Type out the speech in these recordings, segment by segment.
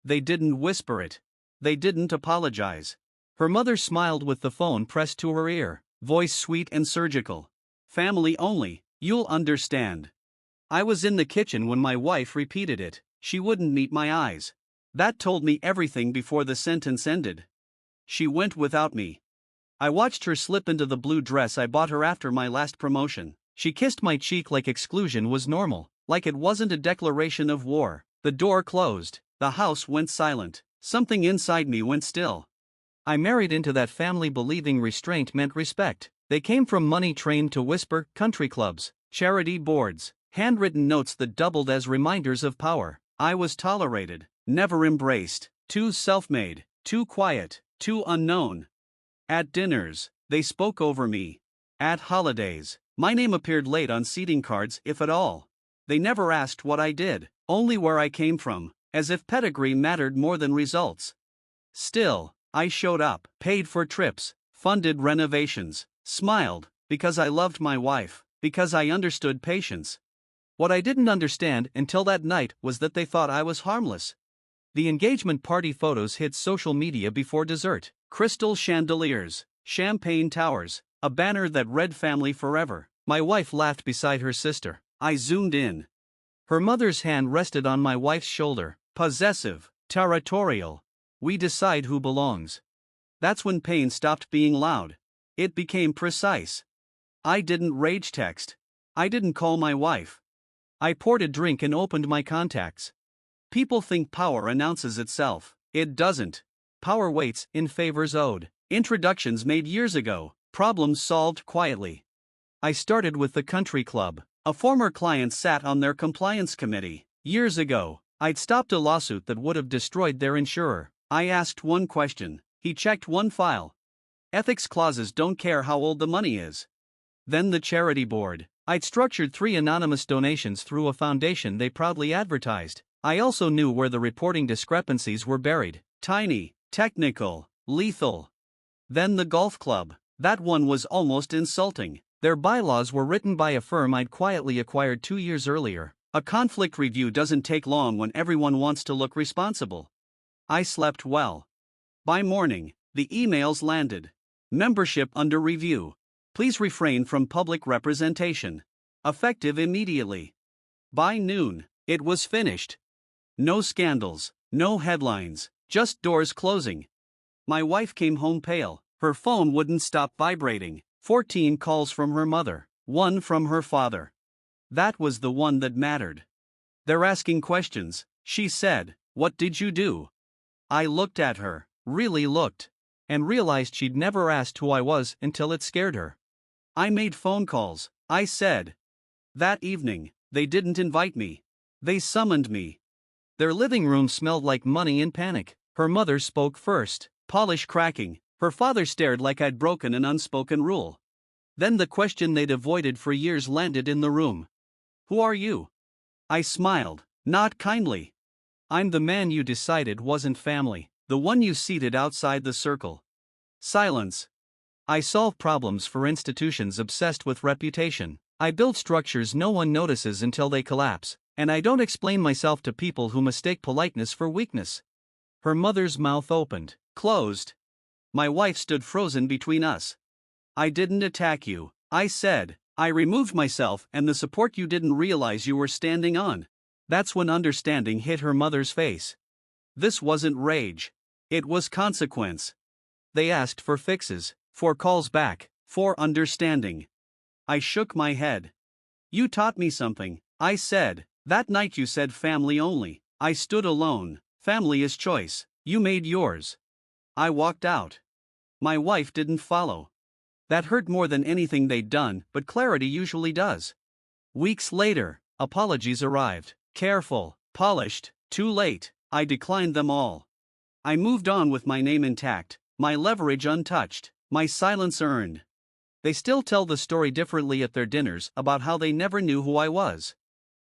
They didn't whisper it. They didn't apologize. Her mother smiled with the phone pressed to her ear, voice sweet and surgical. Family only, you'll understand. I was in the kitchen when my wife repeated it. She wouldn't meet my eyes. That told me everything before the sentence ended. She went without me. I watched her slip into the blue dress I bought her after my last promotion. She kissed my cheek like exclusion was normal, like it wasn't a declaration of war. The door closed. The house went silent. Something inside me went still. I married into that family believing restraint meant respect. They came from money trained to whisper, country clubs, charity boards, handwritten notes that doubled as reminders of power. I was tolerated, never embraced, too self-made, too quiet, too unknown. At dinners, they spoke over me. At holidays, my name appeared late on seating cards, if at all. They never asked what I did, only where I came from, as if pedigree mattered more than results. Still, I showed up, paid for trips, funded renovations, smiled, because I loved my wife, because I understood patience. What I didn't understand until that night was that they thought I was harmless. The engagement party photos hit social media before dessert. Crystal chandeliers, champagne towers, a banner that read family forever. My wife laughed beside her sister. I zoomed in. Her mother's hand rested on my wife's shoulder, possessive, territorial. We decide who belongs. That's when pain stopped being loud. It became precise. I didn't rage text. I didn't call my wife. I poured a drink and opened my contacts. People think power announces itself. It doesn't. Power waits in favors owed. Introductions made years ago, problems solved quietly. I started with the country club. A former client sat on their compliance committee. Years ago, I'd stopped a lawsuit that would have destroyed their insurer. I asked one question. He checked one file. Ethics clauses don't care how old the money is. Then the charity board. I'd structured 3 anonymous donations through a foundation they proudly advertised. I also knew where the reporting discrepancies were buried. Tiny, technical, lethal. Then the golf club. That one was almost insulting. Their bylaws were written by a firm I'd quietly acquired 2 years earlier. A conflict review doesn't take long when everyone wants to look responsible. I slept well. By morning, the emails landed. Membership under review. Please refrain from public representation. Effective immediately. By noon, it was finished. No scandals, no headlines, just doors closing. My wife came home pale. Her phone wouldn't stop vibrating. 14 calls from her mother, 1 from her father. That was the one that mattered. They're asking questions, she said. What did you do? I looked at her, really looked, and realized she'd never asked who I was until it scared her. I made phone calls, I said. That evening, they didn't invite me. They summoned me. Their living room smelled like money and panic. Her mother spoke first, polish cracking. Her father stared like I'd broken an unspoken rule. Then the question they'd avoided for years landed in the room. Who are you? I smiled, not kindly. I'm the man you decided wasn't family, the one you seated outside the circle. Silence. I solve problems for institutions obsessed with reputation. I build structures no one notices until they collapse, and I don't explain myself to people who mistake politeness for weakness. Her mother's mouth opened, closed. My wife stood frozen between us. I didn't attack you, I said. I removed myself and the support you didn't realize you were standing on. That's when understanding hit her mother's face. This wasn't rage. It was consequence. They asked for fixes, for calls back, for understanding. I shook my head. You taught me something, I said. That night you said family only. I stood alone. Family is choice. You made yours. I walked out. My wife didn't follow. That hurt more than anything they'd done, but clarity usually does. Weeks later, apologies arrived. Careful, polished, too late. I declined them all. I moved on with my name intact, my leverage untouched, my silence earned. They still tell the story differently at their dinners about how they never knew who I was.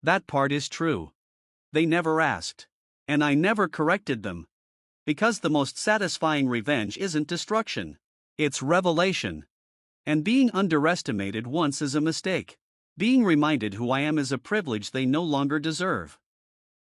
That part is true. They never asked. And I never corrected them. Because the most satisfying revenge isn't destruction. It's revelation. And being underestimated once is a mistake. Being reminded who I am is a privilege they no longer deserve.